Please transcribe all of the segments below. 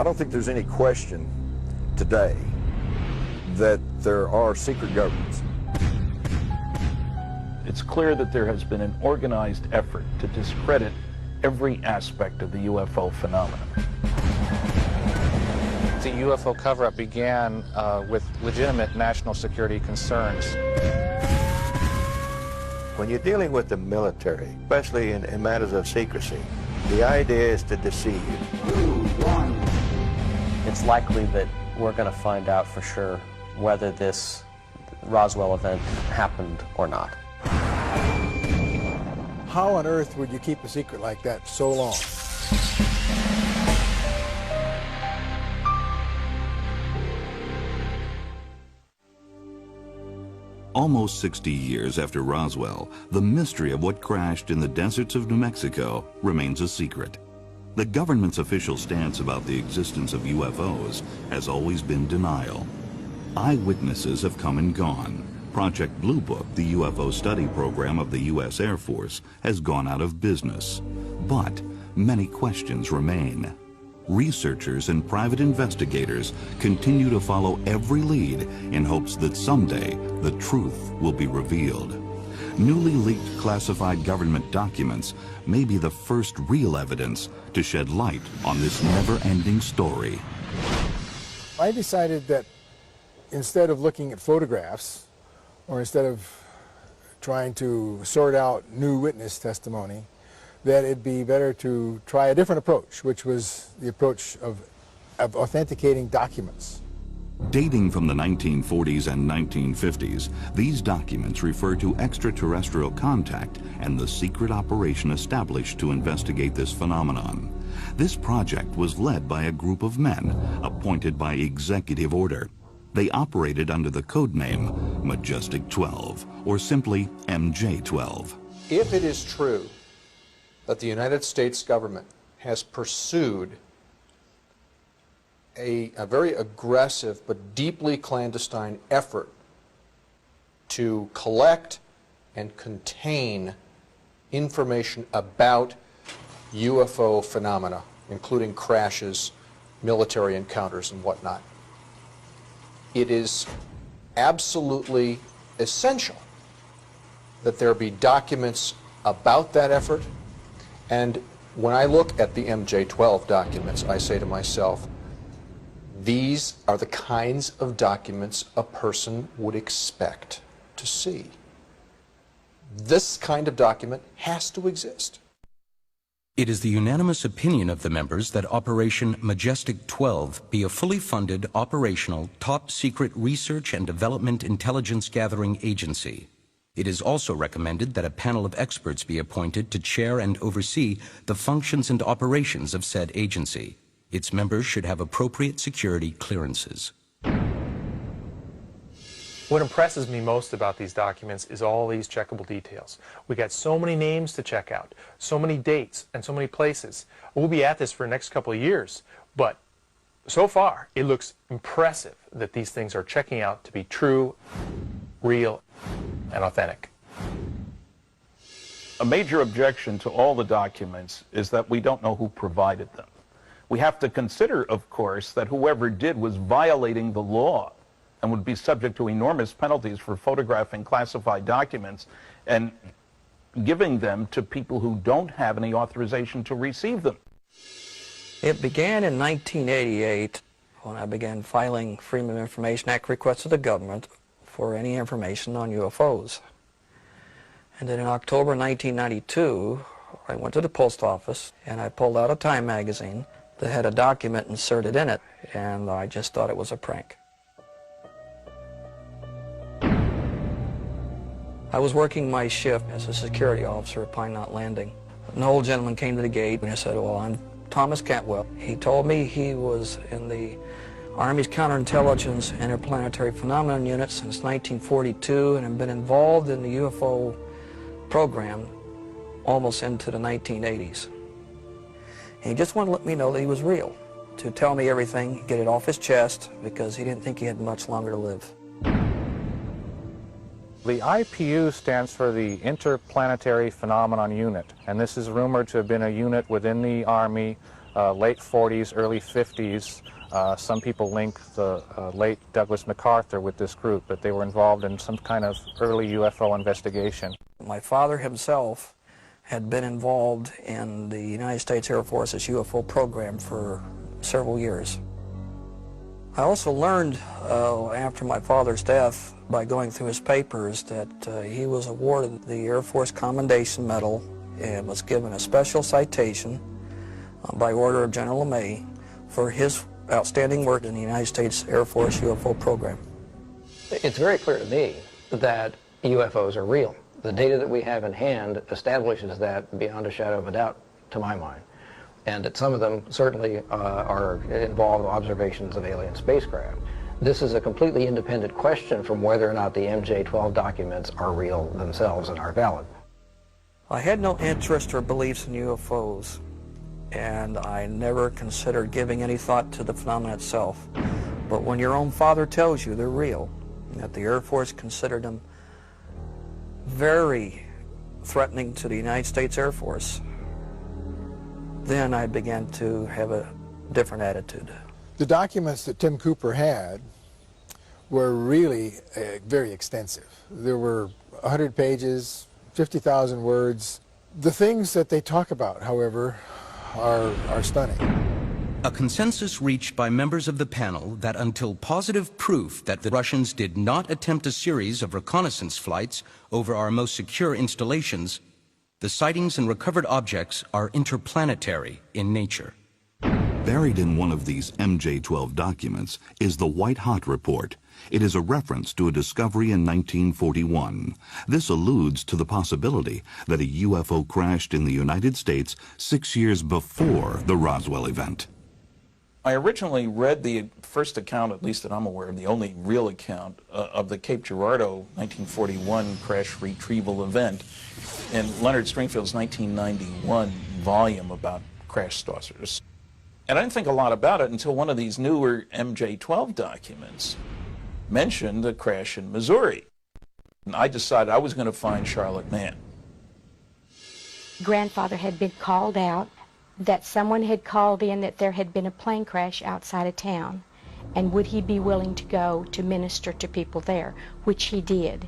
I don't think there's any question today that there are secret governments. It's clear that there has been an organized effort to discredit every aspect of the UFO phenomenon. The UFO cover-up began with legitimate national security concerns. When you're dealing with the military, especially in matters of secrecy, the idea is to deceive. It's likely that we're going to find out for sure whether this Roswell event happened or not. How on earth would you keep a secret like that so long? Almost 60 years after Roswell, the mystery of what crashed in the deserts of New Mexico remains a secret. The government's official stance about the existence of UFOs has always been denial. Eyewitnesses have come and gone. Project Blue Book, the UFO study program of the U.S. Air Force, has gone out of business. But many questions remain. Researchers and private investigators continue to follow every lead in hopes that someday the truth will be revealed. Newly leaked classified government documents may be the first real evidence to shed light on this never-ending story. I decided that instead of looking at photographs, or instead of trying to sort out new witness testimony, that it'd be better to try a different approach, which was the approach of authenticating documents. Dating from the 1940s and 1950s, these documents refer to extraterrestrial contact and the secret operation established to investigate this phenomenon. This project was led by a group of men appointed by executive order. They operated under the code name Majestic 12, or simply MJ-12. If it is true that the United States government has pursued a very aggressive but deeply clandestine effort to collect and contain information about UFO phenomena, including crashes, military encounters, and whatnot, it is absolutely essential that there be documents about that effort. And when I look at the MJ-12 documents, I say to myself, these are the kinds of documents a person would expect to see. This kind of document has to exist. It is the unanimous opinion of the members that Operation Majestic 12 be a fully funded, operational, top-secret research and development intelligence gathering agency. It is also recommended that a panel of experts be appointed to chair and oversee the functions and operations of said agency. Its members should have appropriate security clearances. What impresses me most about these documents is all these checkable details. We got so many names to check out, so many dates, and so many places. We'll be at this for the next couple of years, but so far it looks impressive that these things are checking out to be true, real, and authentic. A major objection to all the documents is that we don't know who provided them. We have to consider, of course, that whoever did was violating the law and would be subject to enormous penalties for photographing classified documents and giving them to people who don't have any authorization to receive them. It began in 1988 when I began filing Freedom of Information Act requests to the government for any information on UFOs. And then in October 1992, I went to the post office and I pulled out a Time magazine that had a document inserted in it, and I just thought it was a prank. I was working my shift as a security officer at Pine Knot Landing. An old gentleman came to the gate and I said, "Well, I'm Thomas Cantwell." He told me he was in the Army's Counterintelligence Interplanetary Phenomenon Unit since 1942 and had been involved in the UFO program almost into the 1980s. And he just wanted to let me know that he was real, to tell me everything, get it off his chest, because he didn't think he had much longer to live. The IPU stands for the Interplanetary Phenomenon Unit, and this is rumored to have been a unit within the Army late 40s, early 50s. Some people link the late Douglas MacArthur with this group, that they were involved in some kind of early UFO investigation. My father himself had been involved in the United States Air Force's UFO program for several years. I also learned after my father's death, by going through his papers, that he was awarded the Air Force Commendation Medal and was given a special citation by order of General LeMay for his outstanding work in the United States Air Force UFO program. It's very clear to me that UFOs are real. The data that we have in hand establishes that beyond a shadow of a doubt, to my mind. And that some of them certainly involve observations of alien spacecraft. This is a completely independent question from whether or not the MJ-12 documents are real themselves and are valid. I had no interest or beliefs in UFOs, and I never considered giving any thought to the phenomenon itself. But when your own father tells you they're real, that the Air Force considered them very threatening to the United States Air Force, then I began to have a different attitude. The documents that Tim Cooper had were really very extensive. There were 100 pages, 50,000 words. The things that they talk about, however, are stunning. A consensus reached by members of the panel that until positive proof that the Russians did not attempt a series of reconnaissance flights over our most secure installations, the sightings and recovered objects are interplanetary in nature. Buried in one of these MJ-12 documents is the White Hot Report. It is a reference to a discovery in 1941. This alludes to the possibility that a UFO crashed in the United States 6 years before the Roswell event. I originally read the first account, at least that I'm aware of, the only real account of the Cape Girardeau 1941 crash retrieval event in Leonard Stringfield's 1991 volume about crash saucers. And I didn't think a lot about it until one of these newer MJ-12 documents mentioned the crash in Missouri. And I decided I was going to find Charlotte Mann. Grandfather had been called out, that someone had called in that there had been a plane crash outside of town, and would he be willing to go to minister to people there, which he did.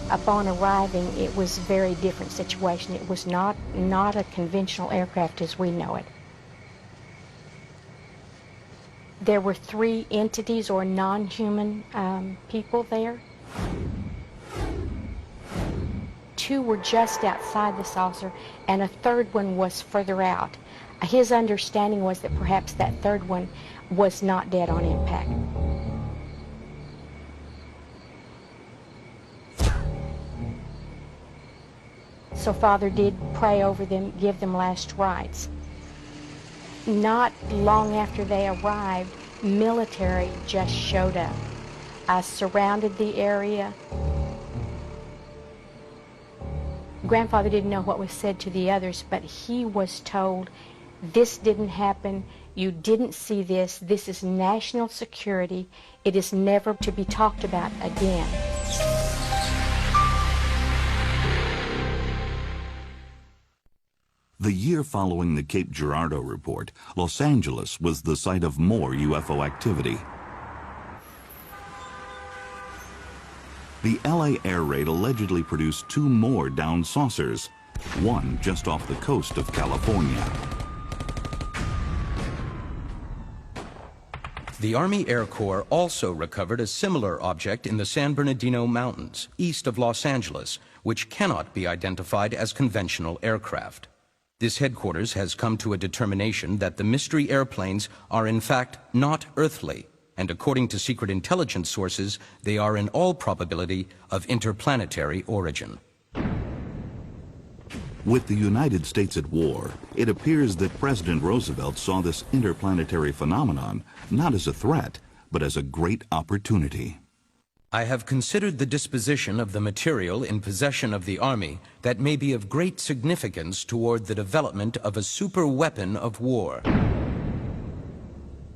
Upon arriving, it was a very different situation. It was not a conventional aircraft as we know it. There were 3 entities or non-human people there. 2 were just outside the saucer, and a 3rd one was further out. His understanding was that perhaps that 3rd one was not dead on impact. So Father did pray over them, give them last rites. Not long after they arrived, military just showed up. I surrounded the area. Grandfather didn't know what was said to the others, but he was told, this didn't happen, you didn't see this, this is national security, it is never to be talked about again. The year following the Cape Girardeau report, Los Angeles was the site of more UFO activity. The LA air raid allegedly produced 2 more downed saucers, one just off the coast of California. The Army Air Corps also recovered a similar object in the San Bernardino Mountains, east of Los Angeles, which cannot be identified as conventional aircraft. This headquarters has come to a determination that the mystery airplanes are in fact not earthly, and according to secret intelligence sources, they are in all probability of interplanetary origin. With the United States at war, it appears that President Roosevelt saw this interplanetary phenomenon not as a threat, but as a great opportunity. I have considered the disposition of the material in possession of the Army that may be of great significance toward the development of a superweapon of war.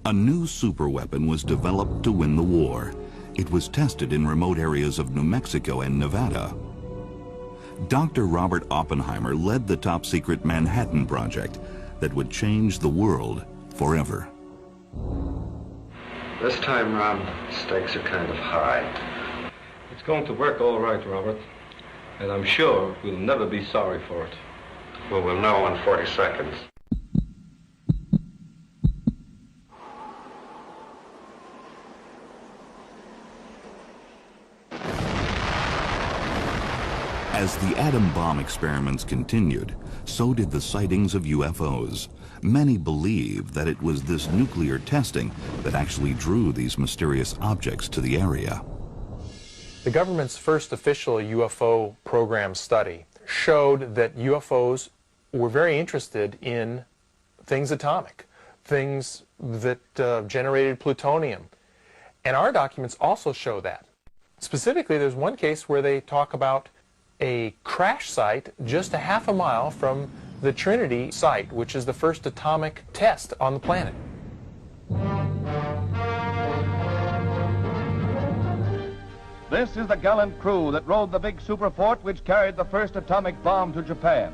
A new superweapon was developed to win the war. It was tested in remote areas of New Mexico and Nevada. Dr. Robert Oppenheimer led the top-secret Manhattan Project that would change the world forever. This time round, stakes are kind of high. It's going to work all right, Robert. And I'm sure we'll never be sorry for it. Well, we'll know in 40 seconds. As the atom bomb experiments continued, so did the sightings of UFOs. Many believe that it was this nuclear testing that actually drew these mysterious objects to the area. The government's first official UFO program study showed that UFOs were very interested in things atomic, things that generated plutonium. And our documents also show that. Specifically, there's one case where they talk about a crash site just a half a mile from the Trinity site, which is the first atomic test on the planet. This is the gallant crew that rode the big superfort which carried the first atomic bomb to Japan.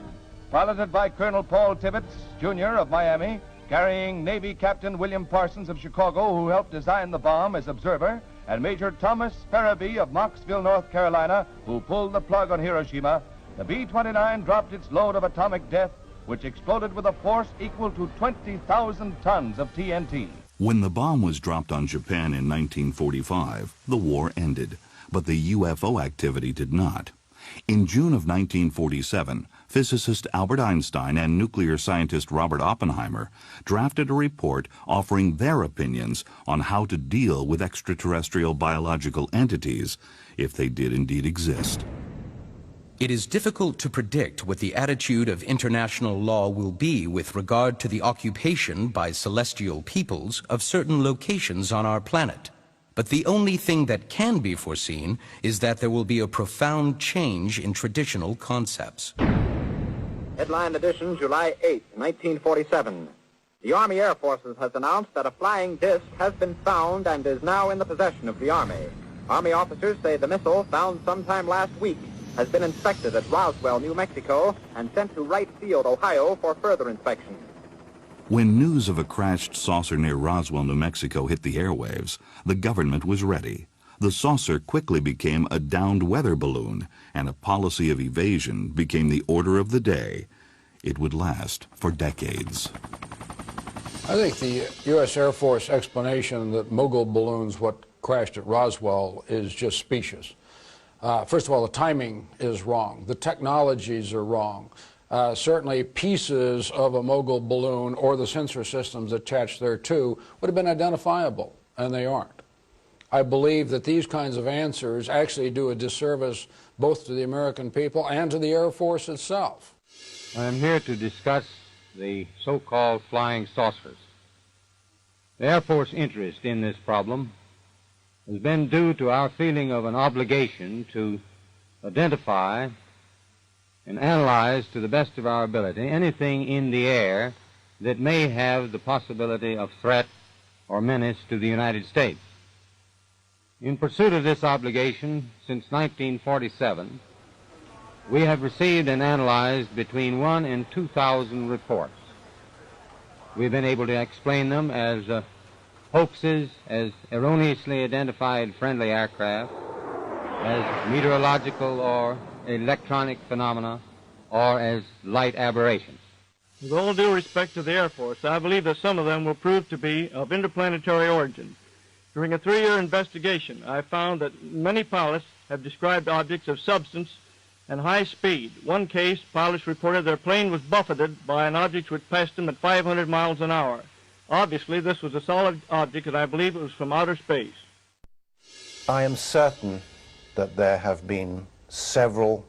Piloted by Colonel Paul Tibbets, Jr. of Miami, carrying Navy Captain William Parsons of Chicago, who helped design the bomb as observer, and Major Thomas Farabee of Knoxville, North Carolina, who pulled the plug on Hiroshima, the B-29 dropped its load of atomic death, which exploded with a force equal to 20,000 tons of TNT. When the bomb was dropped on Japan in 1945, the war ended, but the UFO activity did not. In June of 1947, physicist Albert Einstein and nuclear scientist Robert Oppenheimer drafted a report offering their opinions on how to deal with extraterrestrial biological entities, if they did indeed exist. It is difficult to predict what the attitude of international law will be with regard to the occupation by celestial peoples of certain locations on our planet. But the only thing that can be foreseen is that there will be a profound change in traditional concepts. Headline edition, July 8, 1947. The Army Air Forces has announced that a flying disc has been found and is now in the possession of the Army. Army officers say the missile, found sometime last week, has been inspected at Roswell, New Mexico, and sent to Wright Field, Ohio, for further inspection. When news of a crashed saucer near Roswell, New Mexico hit the airwaves, the government was ready. The saucer quickly became a downed weather balloon, and a policy of evasion became the order of the day. It would last for decades. I think the U.S. Air Force explanation that mogul balloons, what crashed at Roswell, is just specious. First of all, the timing is wrong. The technologies are wrong. Certainly pieces of a mogul balloon or the sensor systems attached thereto would have been identifiable, and they aren't. I believe that these kinds of answers actually do a disservice both to the American people and to the Air Force itself. I am here to discuss the so-called flying saucers. The Air Force interest in this problem has been due to our feeling of an obligation to identify and analyze to the best of our ability anything in the air that may have the possibility of threat or menace to the United States. In pursuit of this obligation, since 1947, we have received and analyzed between 1,000 and 2,000 reports. We've been able to explain them as hoaxes, as erroneously identified friendly aircraft, as meteorological or electronic phenomena, or as light aberrations. With all due respect to the Air Force, I believe that some of them will prove to be of interplanetary origin. During a 3-year investigation, I found that many pilots have described objects of substance and high speed. One case, pilots reported their plane was buffeted by an object which passed them at 500 miles an hour. Obviously, this was a solid object, and I believe it was from outer space. I am certain that there have been several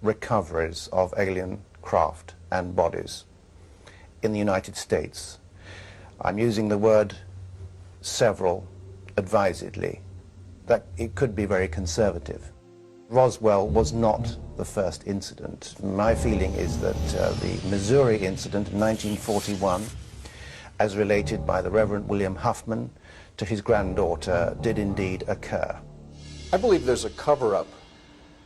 recoveries of alien craft and bodies in the United States. I'm using the word several advisedly. That it could be very conservative. Roswell was not the first incident. My feeling is that the Missouri incident in 1941, as related by the Reverend William Huffman to his granddaughter, did indeed occur. I believe there's a cover-up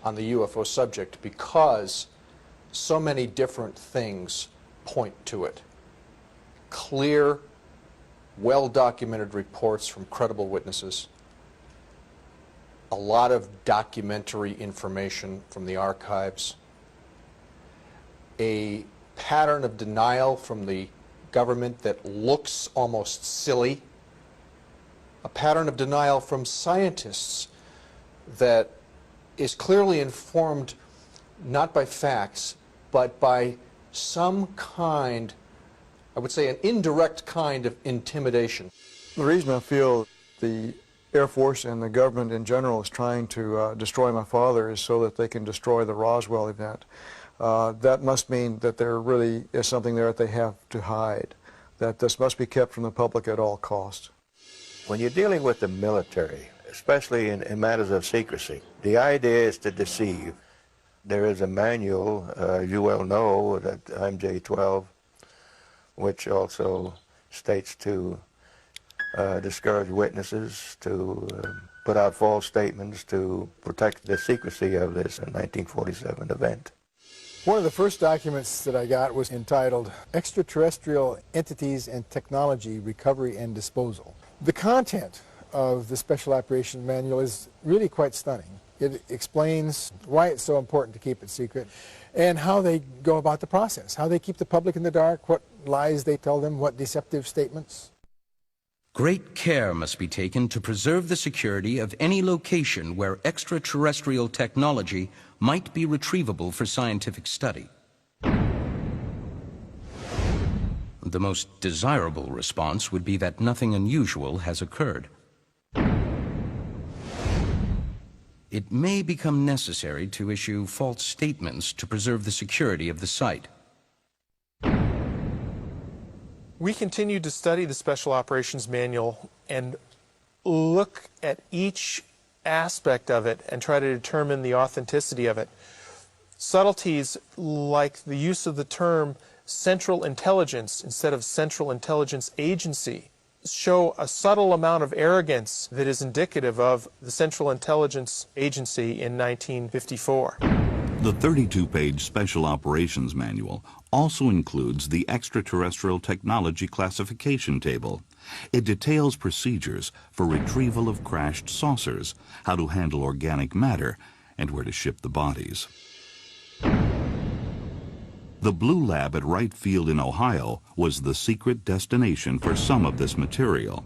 on the UFO subject because so many different things point to it. Clear, well-documented reports from credible witnesses, a lot of documentary information from the archives, a pattern of denial from the government that looks almost silly, a pattern of denial from scientists that is clearly informed not by facts, but by some kind, I would say an indirect kind of intimidation. The reason I feel the Air Force and the government in general is trying to destroy my father is so that they can destroy the Roswell event. That must mean that there really is something there that they have to hide, that this must be kept from the public at all costs. When you're dealing with the military, especially in matters of secrecy, the idea is to deceive. There is a manual, you well know, that MJ-12, which also states to discourage witnesses, to put out false statements, to protect the secrecy of this 1947 event. One of the first documents that I got was entitled Extraterrestrial Entities and Technology Recovery and Disposal. The content of the Special Operations Manual is really quite stunning. It explains why it's so important to keep it secret and how they go about the process, how they keep the public in the dark, what lies they tell them, what deceptive statements. Great care must be taken to preserve the security of any location where extraterrestrial technology might be retrievable for scientific study. The most desirable response would be that nothing unusual has occurred. It may become necessary to issue false statements to preserve the security of the site. We continue to study the Special Operations Manual and look at each aspect of it and try to determine the authenticity of it. Subtleties like the use of the term Central Intelligence instead of Central Intelligence Agency show a subtle amount of arrogance that is indicative of the Central Intelligence Agency in 1954. The 32-page Special Operations Manual also includes the Extraterrestrial Technology Classification Table. It details procedures for retrieval of crashed saucers, how to handle organic matter, and where to ship the bodies. The Blue Lab at Wright Field in Ohio was the secret destination for some of this material.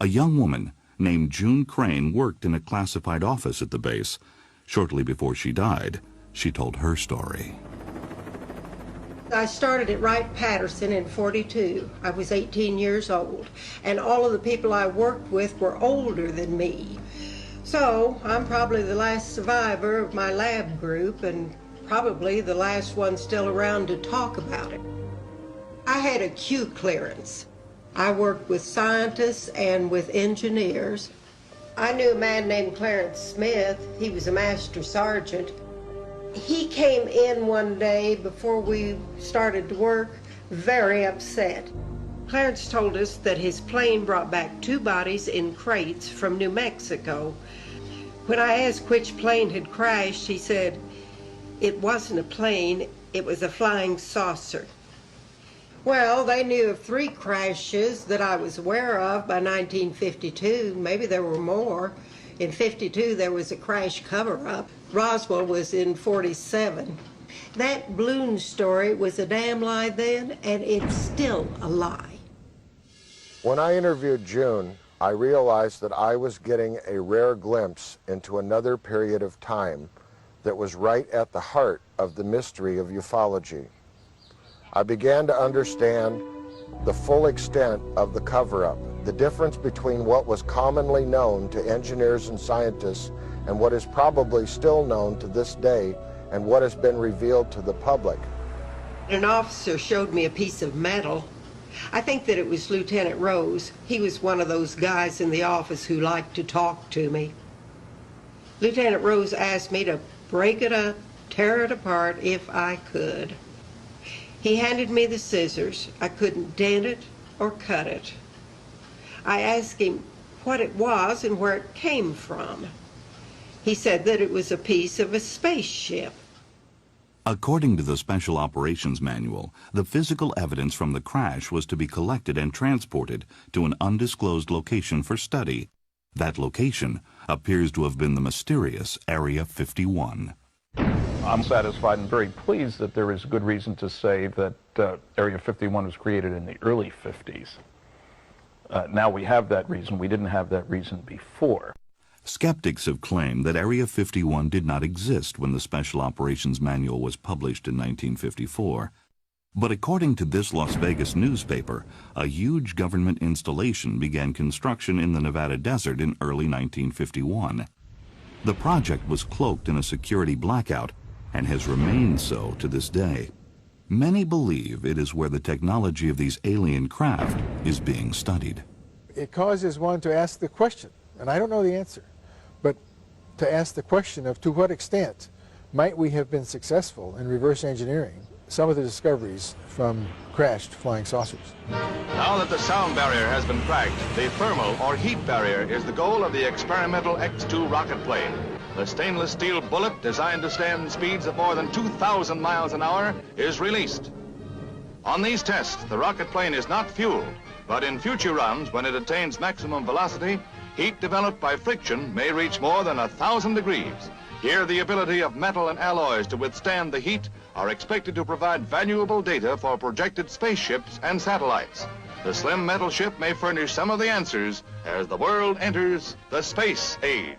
A young woman named June Crane worked in a classified office at the base. Shortly before she died, she told her story. I started at Wright-Patterson in '42. I was 18 years old, and all of the people I worked with were older than me. So I'm probably the last survivor of my lab group and probably the last one still around to talk about it. I had a Q clearance. I worked with scientists and with engineers. I knew a man named Clarence Smith. He was a master sergeant. He came in one day before we started to work, very upset. Clarence told us that his plane brought back 2 bodies in crates from New Mexico. When I asked which plane had crashed, he said, it wasn't a plane, it was a flying saucer. Well, they knew of 3 crashes that I was aware of by 1952. Maybe there were more. In '52, there was a crash cover-up. Roswell was in '47. That balloon story was a damn lie then, and it's still a lie. When I interviewed June, I realized that I was getting a rare glimpse into another period of time that was right at the heart of the mystery of ufology. I began to understand the full extent of the cover-up, the difference between what was commonly known to engineers and scientists and what is probably still known to this day and what has been revealed to the public. An officer showed me a piece of metal. I think that it was Lieutenant Rose. He was one of those guys in the office who liked to talk to me. Lieutenant Rose asked me to break it up, tear it apart if I could. He handed me the scissors. I couldn't dent it or cut it. I asked him what it was and where it came from. He said that it was a piece of a spaceship. According to the Special Operations Manual, the physical evidence from the crash was to be collected and transported to an undisclosed location for study. That location appears to have been the mysterious Area 51. I'm satisfied and very pleased that there is good reason to say that Area 51 was created in the early 50s. Now we have that reason. We didn't have that reason before. Skeptics have claimed that Area 51 did not exist when the Special Operations Manual was published in 1954. But according to this Las Vegas newspaper, a huge government installation began construction in the Nevada desert in early 1951. The project was cloaked in a security blackout and has remained so to this day. Many believe it is where the technology of these alien craft is being studied. It causes one to ask the question, and I don't know the answer, but to ask the question of to what extent might we have been successful in reverse engineering some of the discoveries from crashed flying saucers. Now that the sound barrier has been cracked, the thermal or heat barrier is the goal of the experimental X-2 rocket plane. The stainless steel bullet, designed to stand speeds of more than 2,000 miles an hour, is released. On these tests, the rocket plane is not fueled, but in future runs, when it attains maximum velocity, heat developed by friction may reach more than 1,000 degrees. Here, the ability of metal and alloys to withstand the heat are expected to provide valuable data for projected spaceships and satellites. The slim metal ship may furnish some of the answers as the world enters the space age.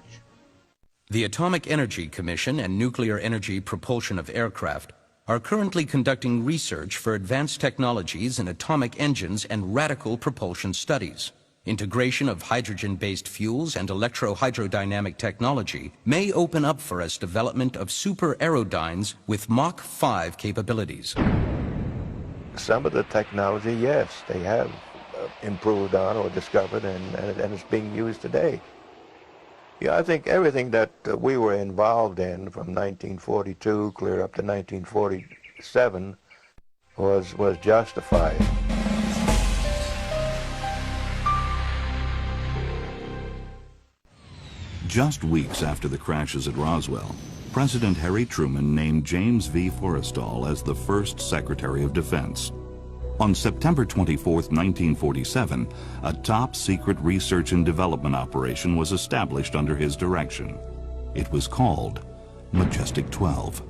The Atomic Energy Commission and Nuclear Energy Propulsion of Aircraft are currently conducting research for advanced technologies in atomic engines and radical propulsion studies. Integration of hydrogen-based fuels and electro-hydrodynamic technology may open up for us development of super aerodynes with Mach 5 capabilities. Some of the technology, yes, they have improved on or discovered, and it's being used today. Yeah, I think everything that we were involved in from 1942 clear up to 1947 was justified. Just weeks after the crashes at Roswell, President Harry Truman named James V. Forrestal as the first Secretary of Defense. On September 24, 1947, a top-secret research and development operation was established under his direction. It was called Majestic 12.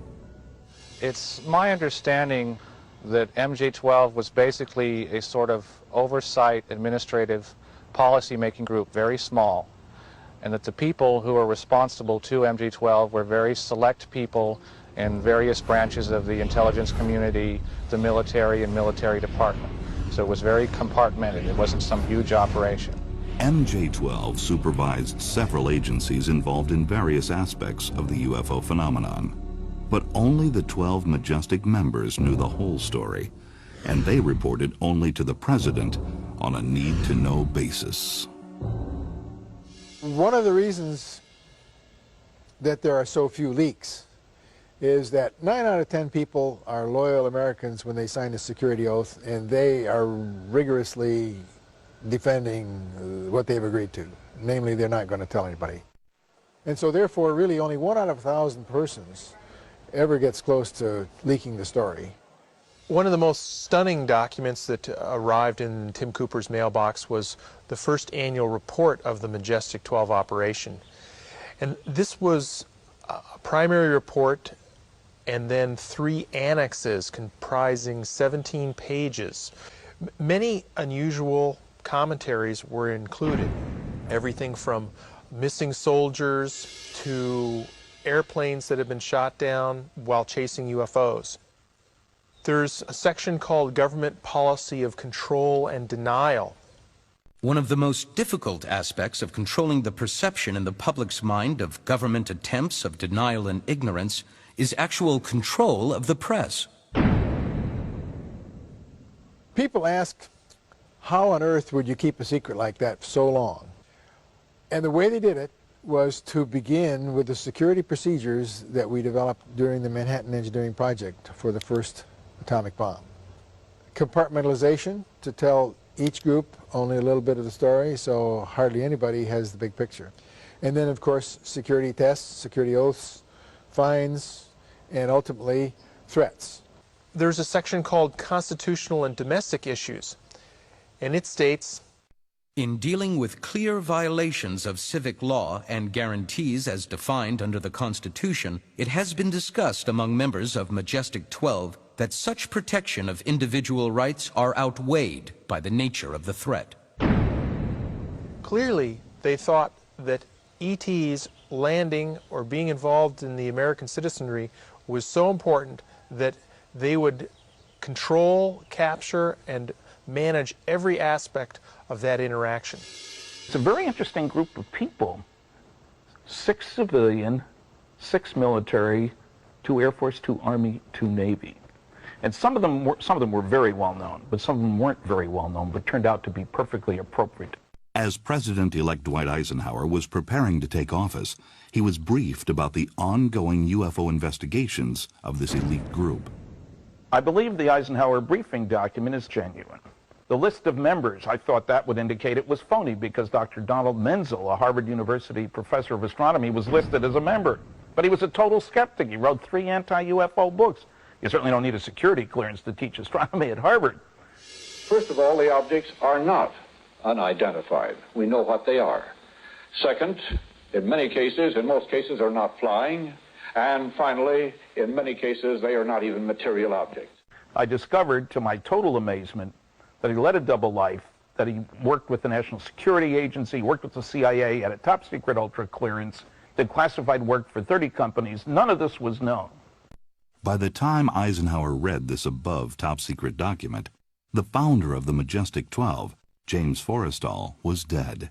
It's my understanding that MJ-12 was basically a sort of oversight, administrative, policy-making group, very small, and that the people who were responsible to MJ-12 were very select people in various branches of the intelligence community, the military and military department. So it was very compartmented. It wasn't some huge operation. MJ-12 supervised several agencies involved in various aspects of the UFO phenomenon. But only the 12 Majestic members knew the whole story, and they reported only to the President on a need-to-know basis. One of the reasons that there are so few leaks is that 9 out of 10 people are loyal Americans when they sign a security oath, and they are rigorously defending what they've agreed to. Namely, they're not going to tell anybody. And so therefore, really only 1 out of 1,000 persons ever gets close to leaking the story. One of the most stunning documents that arrived in Tim Cooper's mailbox was the first annual report of the Majestic 12 operation. And this was a primary report and then 3 annexes comprising 17 pages. Many unusual commentaries were included. Everything from missing soldiers to airplanes that have been shot down while chasing UFOs. There's a section called Government Policy of Control and Denial. One of the most difficult aspects of controlling the perception in the public's mind of government attempts of denial and ignorance is actual control of the press. People ask, how on earth would you keep a secret like that so long? And the way they did it was to begin with the security procedures that we developed during the Manhattan Engineering Project for the first atomic bomb. Compartmentalization, to tell each group only a little bit of the story, so hardly anybody has the big picture. And then, of course, security tests, security oaths, fines, and ultimately threats. There's a section called Constitutional and Domestic Issues, and it states, in dealing with clear violations of civic law and guarantees as defined under the Constitution, it has been discussed among members of Majestic 12 that such protection of individual rights are outweighed by the nature of the threat. Clearly, they thought that ETs landing or being involved in the American citizenry was so important that they would control, capture, and manage every aspect of that interaction. It's a very interesting group of people. 6 civilian, 6 military, 2 Air Force, 2 Army, 2 Navy. And some of them were very well known, but some of them weren't very well known, but turned out to be perfectly appropriate. As President-elect Dwight Eisenhower was preparing to take office, he was briefed about the ongoing UFO investigations of this elite group. I believe the Eisenhower briefing document is genuine. The list of members, I thought that would indicate it was phony because Dr. Donald Menzel, a Harvard University professor of astronomy, was listed as a member. But he was a total skeptic. He wrote 3 anti-UFO books. You certainly don't need a security clearance to teach astronomy at Harvard. First of all, the objects are not unidentified. We know what they are. Second, in most cases, are not flying. And finally, in many cases, they are not even material objects. I discovered, to my total amazement, that he led a double life, that he worked with the National Security Agency, worked with the CIA, had a top secret ultra clearance, did classified work for 30 companies. None of this was known. By the time Eisenhower read this above top secret document, the founder of the Majestic 12, James Forrestal, was dead.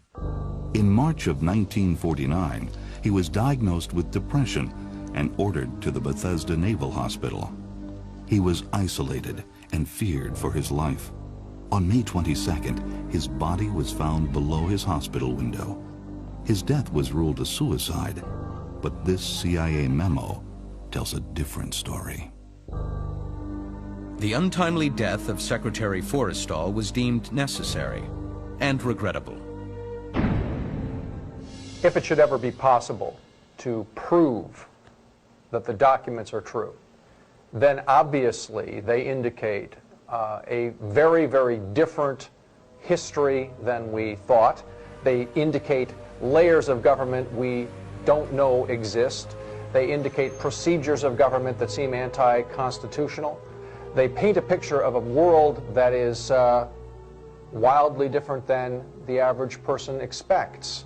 In March of 1949, he was diagnosed with depression and ordered to the Bethesda Naval Hospital. He was isolated and feared for his life. On May 22nd, his body was found below his hospital window. His death was ruled a suicide, but this CIA memo tells a different story. The untimely death of Secretary Forrestal was deemed necessary and regrettable. If it should ever be possible to prove that the documents are true, then obviously they indicate a very, very different history than we thought. They indicate layers of government we don't know exist. They indicate procedures of government that seem anti-constitutional. They paint a picture of a world that is wildly different than the average person expects.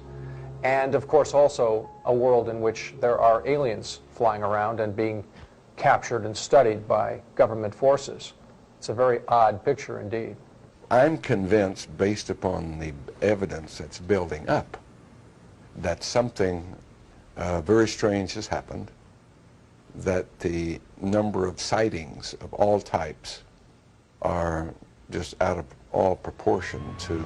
And of course also a world in which there are aliens flying around and being captured and studied by government forces. It's a very odd picture indeed. I'm convinced, based upon the evidence that's building up, that something very strange has happened, that the number of sightings of all types are just out of all proportion to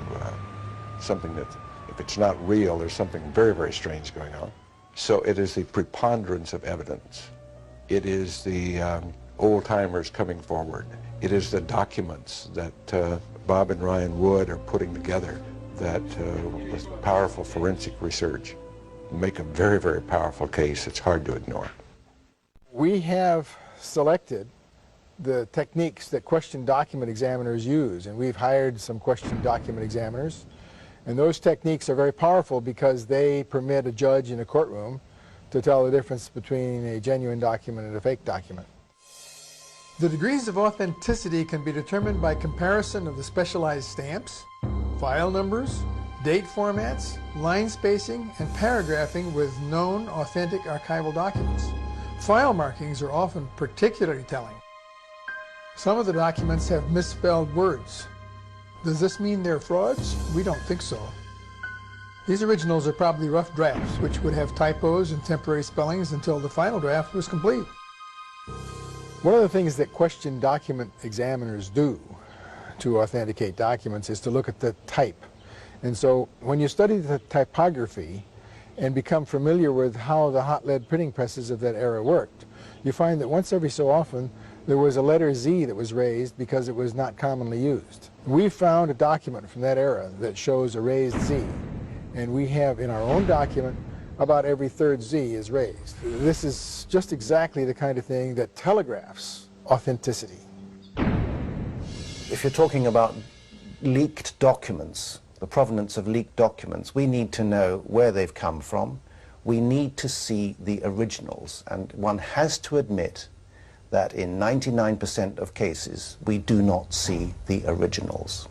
something that, if it's not real, there's something very, very strange going on. So it is the preponderance of evidence. It is the old-timers coming forward. It is the documents that Bob and Ryan Wood are putting together that, with powerful forensic research, make a very, very powerful case. It's hard to ignore. We have selected the techniques that question document examiners use, and we've hired some question document examiners. And those techniques are very powerful because they permit a judge in a courtroom to tell the difference between a genuine document and a fake document. The degrees of authenticity can be determined by comparison of the specialized stamps, file numbers, date formats, line spacing, and paragraphing with known authentic archival documents. File markings are often particularly telling. Some of the documents have misspelled words. Does this mean they're frauds? We don't think so. These originals are probably rough drafts, which would have typos and temporary spellings until the final draft was complete. One of the things that question document examiners do to authenticate documents is to look at the type. And so when you study the typography and become familiar with how the hot lead printing presses of that era worked, you find that once every so often there was a letter Z that was raised because it was not commonly used. We found a document from that era that shows a raised Z, and we have in our own document about every third Z is raised. This is just exactly the kind of thing that telegraphs authenticity. If you're talking about leaked documents, the provenance of leaked documents, we need to know where they've come from. We need to see the originals, and one has to admit that in 99% of cases we do not see the originals.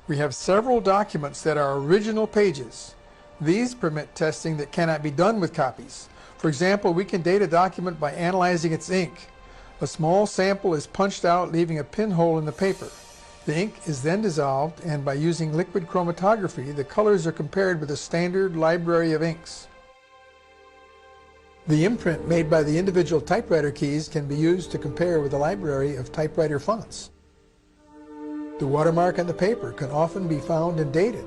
We have several documents that are original pages. These permit testing that cannot be done with copies. For example, we can date a document by analyzing its ink. A small sample is punched out, leaving a pinhole in the paper. The ink is then dissolved, and by using liquid chromatography, the colors are compared with a standard library of inks. The imprint made by the individual typewriter keys can be used to compare with a library of typewriter fonts. The watermark on the paper can often be found and dated.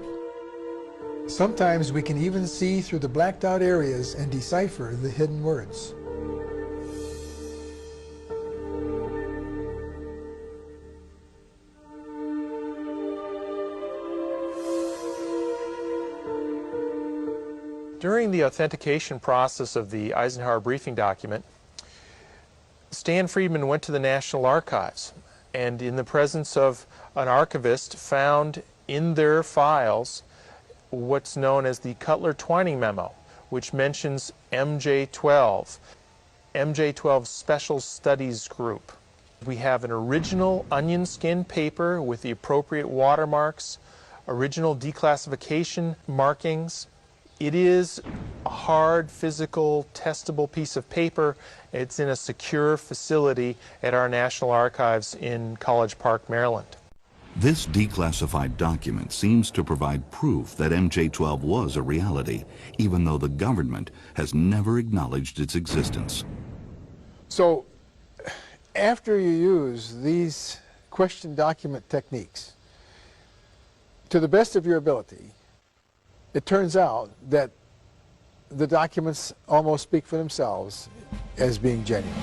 Sometimes we can even see through the blacked out areas and decipher the hidden words. During the authentication process of the Eisenhower briefing document, Stan Friedman went to the National Archives, and in the presence of an archivist found in their files what's known as the Cutler-Twining Memo, which mentions MJ-12, MJ-12 Special Studies Group. We have an original onion skin paper with the appropriate watermarks, original declassification markings. It is a hard, physical, testable piece of paper. It's in a secure facility at our National Archives in College Park, Maryland. This declassified document seems to provide proof that MJ-12 was a reality, even though the government has never acknowledged its existence. So, after you use these question document techniques, to the best of your ability, it turns out that the documents almost speak for themselves as being genuine.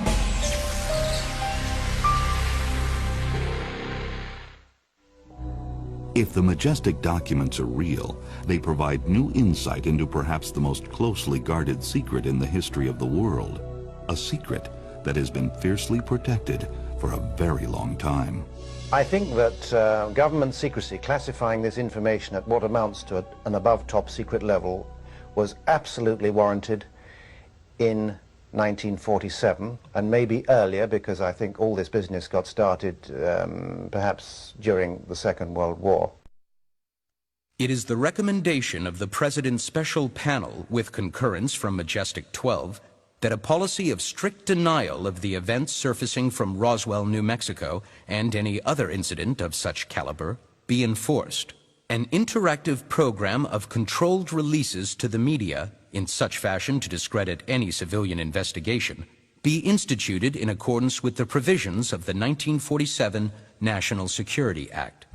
If the majestic documents are real, they provide new insight into perhaps the most closely guarded secret in the history of the world, a secret that has been fiercely protected for a very long time. I think that government secrecy, classifying this information at what amounts to an above top secret level, was absolutely warranted in 1947, and maybe earlier, because I think all this business got started perhaps during the Second World War. It is the recommendation of the President's Special Panel, with concurrence from Majestic 12, that a policy of strict denial of the events surfacing from Roswell, New Mexico, and any other incident of such caliber be enforced. An interactive program of controlled releases to the media, in such fashion to discredit any civilian investigation, be instituted in accordance with the provisions of the 1947 National Security Act.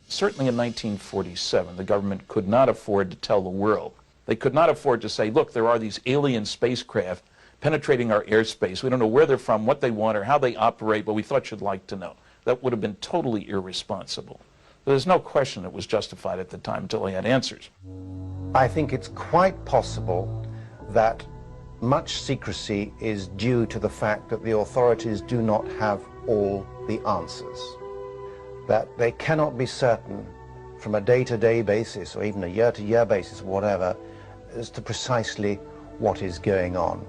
Certainly in 1947, the government could not afford to tell the world. They could not afford to say, look, there are these alien spacecraft penetrating our airspace. We don't know where they're from, what they want, or how they operate, but we thought you'd like to know. That would have been totally irresponsible. But there's no question it was justified at the time until they had answers. I think it's quite possible that much secrecy is due to the fact that the authorities do not have all the answers. That they cannot be certain from a day-to-day basis or even a year-to-year basis or whatever as to precisely what is going on.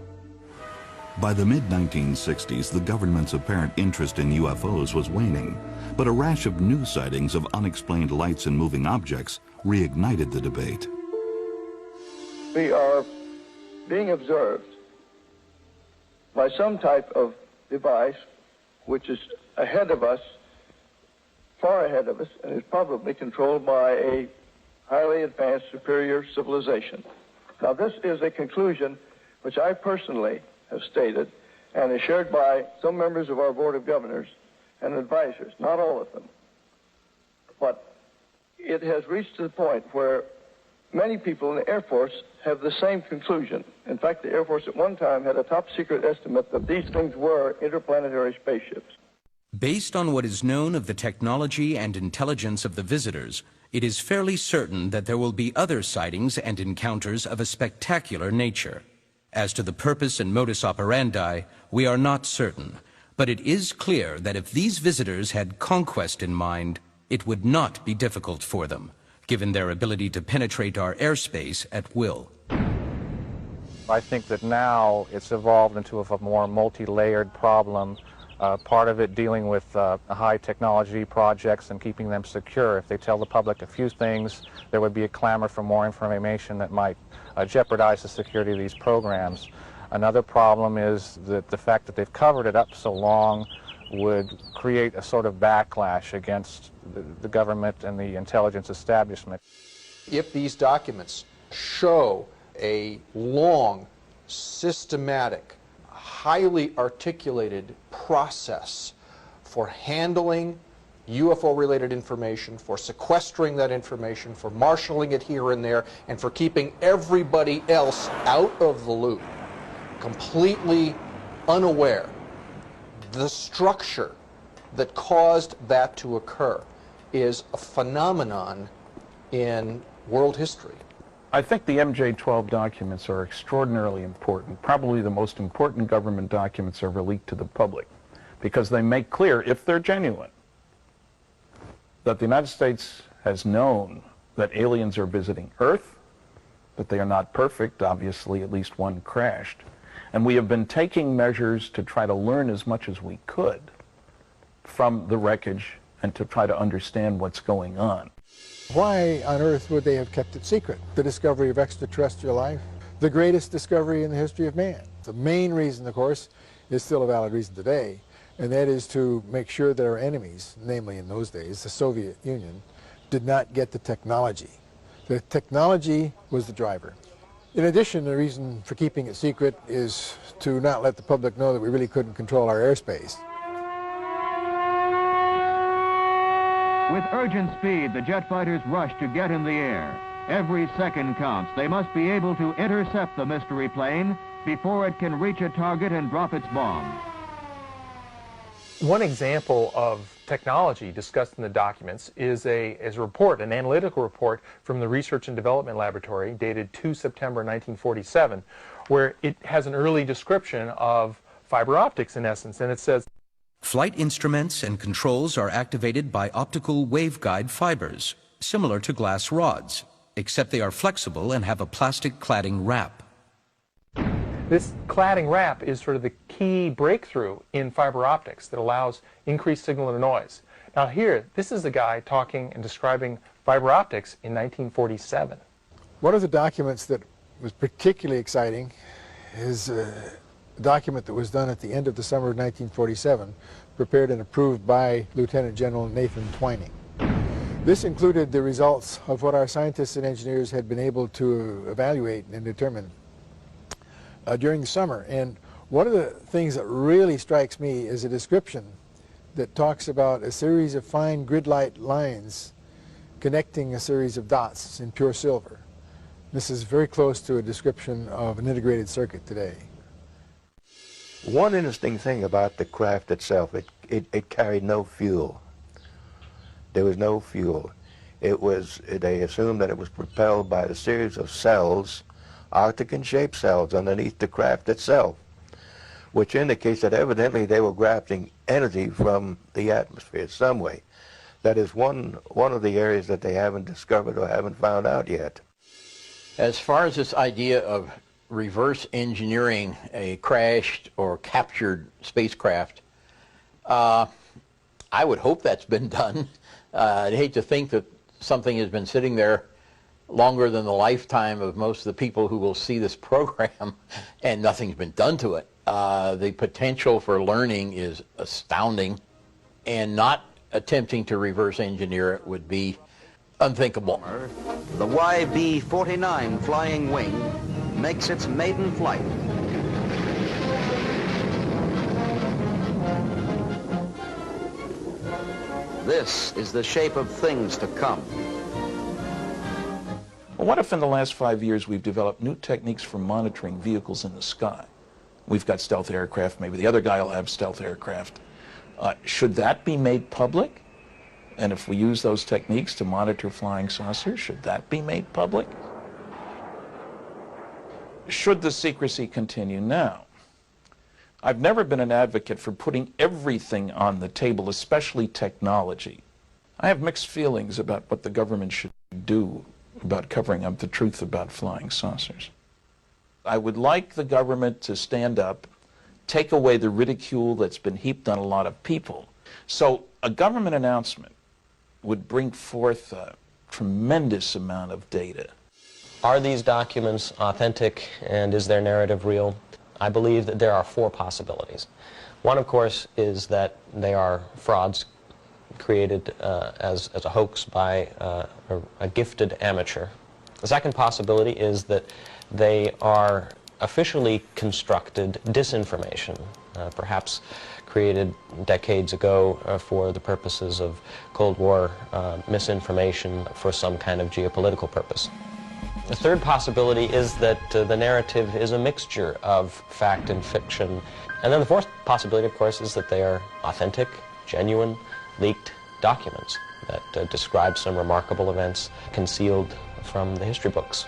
By the mid-1960s, the government's apparent interest in UFOs was waning, but a rash of new sightings of unexplained lights and moving objects reignited the debate. We are being observed by some type of device which is ahead of us, far ahead of us, and is probably controlled by a highly advanced superior civilization. Now, this is a conclusion which I personally have stated and is shared by some members of our Board of Governors and advisors, not all of them. But it has reached to the point where many people in the Air Force have the same conclusion. In fact, the Air Force at one time had a top secret estimate that these things were interplanetary spaceships. Based on what is known of the technology and intelligence of the visitors, it is fairly certain that there will be other sightings and encounters of a spectacular nature. As to the purpose and modus operandi, we are not certain, but it is clear that if these visitors had conquest in mind, it would not be difficult for them, given their ability to penetrate our airspace at will. I think that now it's evolved into a more multi-layered problem, part of it dealing with high technology projects and keeping them secure. If they tell the public a few things, there would be a clamor for more information that might jeopardize the security of these programs. Another problem is that the fact that they've covered it up so long would create a sort of backlash against the government and the intelligence establishment. If these documents show a long, systematic, highly articulated process for handling UFO-related information, for sequestering that information, for marshaling it here and there, and for keeping everybody else out of the loop, completely unaware, the structure that caused that to occur is a phenomenon in world history. I think the MJ-12 documents are extraordinarily important. Probably the most important government documents ever leaked to the public, because they make clear, if they're genuine, that the United States has known that aliens are visiting Earth, that they are not perfect, obviously at least one crashed, and we have been taking measures to try to learn as much as we could from the wreckage and to try to understand what's going on. Why on earth would they have kept it secret? The discovery of extraterrestrial life, the greatest discovery in the history of man. The main reason, of course, is still a valid reason today, and that is to make sure that our enemies, namely in those days, the Soviet Union, did not get the technology. The technology was the driver. In addition, the reason for keeping it secret is to not let the public know that we really couldn't control our airspace. With urgent speed, the jet fighters rush to get in the air. Every second counts. They must be able to intercept the mystery plane before it can reach a target and drop its bomb. One example of technology discussed in the documents is a report, an analytical report from the Research and Development Laboratory dated 2 September 1947, where it has an early description of fiber optics in essence, and it says, flight instruments and controls are activated by optical waveguide fibers, similar to glass rods, except they are flexible and have a plastic cladding wrap. This cladding wrap is sort of the key breakthrough in fiber optics that allows increased signal to noise. Now here, this is a guy talking and describing fiber optics in 1947. One of the documents that was particularly exciting is a document that was done at the end of the summer of 1947, prepared and approved by Lieutenant General Nathan Twining. This included the results of what our scientists and engineers had been able to evaluate and determine during the summer. And one of the things that really strikes me is a description that talks about a series of fine grid-like lines connecting a series of dots in pure silver. This is very close to a description of an integrated circuit today. One interesting thing about the craft itself, it carried no fuel. There was no fuel. They assumed that it was propelled by a series of cells, Arctic-shaped cells underneath the craft itself, which indicates that evidently they were grasping energy from the atmosphere some way. That is one of the areas that they haven't discovered or haven't found out yet. As far as this idea of reverse engineering a crashed or captured spacecraft, I would hope that's been done. I'd hate to think that something has been sitting there longer than the lifetime of most of the people who will see this program and nothing's been done to it. The potential for learning is astounding, and not attempting to reverse engineer it would be unthinkable. The YB-49 flying wing makes its maiden flight. This is the shape of things to come. Well, what if in the last 5 years we've developed new techniques for monitoring vehicles in the sky? We've got stealth aircraft, maybe the other guy will have stealth aircraft. Should that be made public? And if we use those techniques to monitor flying saucers, should that be made public? Should the secrecy continue now? I've never been an advocate for putting everything on the table, especially technology. I have mixed feelings about what the government should do about covering up the truth about flying saucers. I would like the government to stand up, take away the ridicule that's been heaped on a lot of people. So a government announcement would bring forth a tremendous amount of data. Are these documents authentic, and is their narrative real? I believe that there are four possibilities. One, of course, is that they are frauds created as a hoax by a gifted amateur. The second possibility is that they are officially constructed disinformation, perhaps created decades ago for the purposes of Cold War misinformation for some kind of geopolitical purpose. The third possibility is that the narrative is a mixture of fact and fiction. And then the fourth possibility, of course, is that they are authentic, genuine, leaked documents that describe some remarkable events concealed from the history books.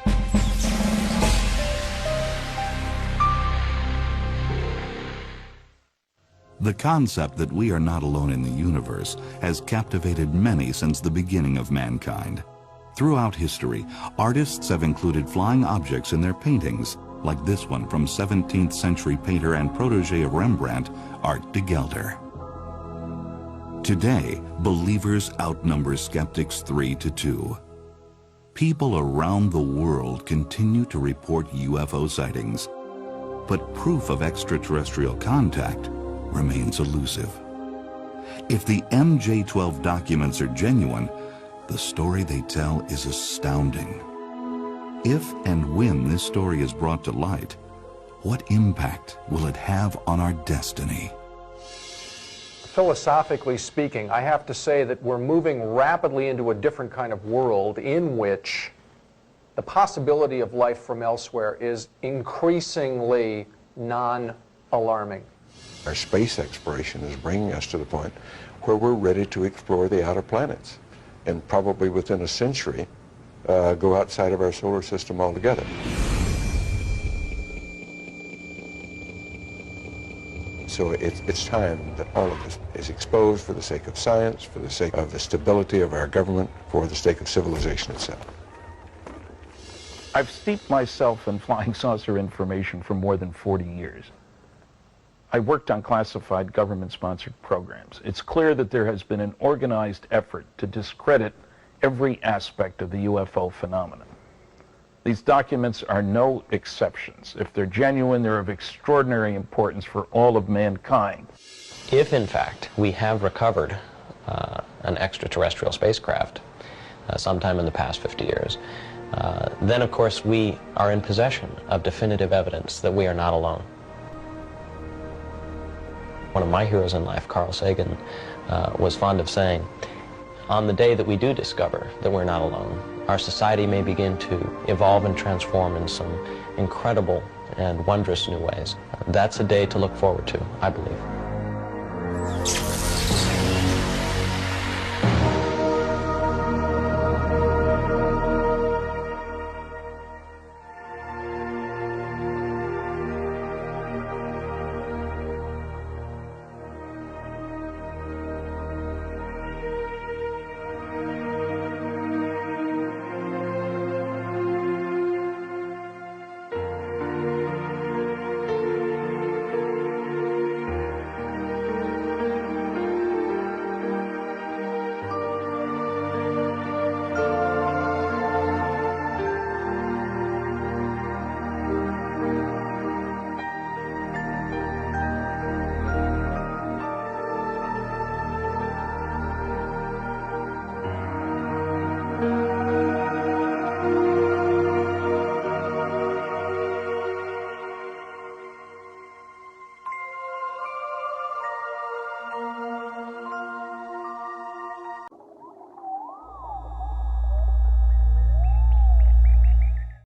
The concept that we are not alone in the universe has captivated many since the beginning of mankind. Throughout history, artists have included flying objects in their paintings, like this one from 17th century painter and protege of Rembrandt, Art de Gelder. Today, believers outnumber skeptics 3-2. People around the world continue to report UFO sightings, but proof of extraterrestrial contact remains elusive. If the MJ-12 documents are genuine, the story they tell is astounding. If and when this story is brought to light, what impact will it have on our destiny? Philosophically speaking, I have to say that we're moving rapidly into a different kind of world in which the possibility of life from elsewhere is increasingly non-alarming. Our space exploration is bringing us to the point where we're ready to explore the outer planets, and probably within a century go outside of our solar system altogether. So it's time that all of this is exposed for the sake of science, for the sake of the stability of our government, for the sake of civilization itself. I've steeped myself in flying saucer information for more than 40 years. I worked on classified government-sponsored programs. It's clear that there has been an organized effort to discredit every aspect of the UFO phenomenon. These documents are no exceptions. If they're genuine, they're of extraordinary importance for all of mankind. If, in fact, we have recovered an extraterrestrial spacecraft sometime in the past 50 years, then, of course, we are in possession of definitive evidence that we are not alone. One of my heroes in life, Carl Sagan, was fond of saying, on the day that we do discover that we're not alone, our society may begin to evolve and transform in some incredible and wondrous new ways. That's a day to look forward to, I believe.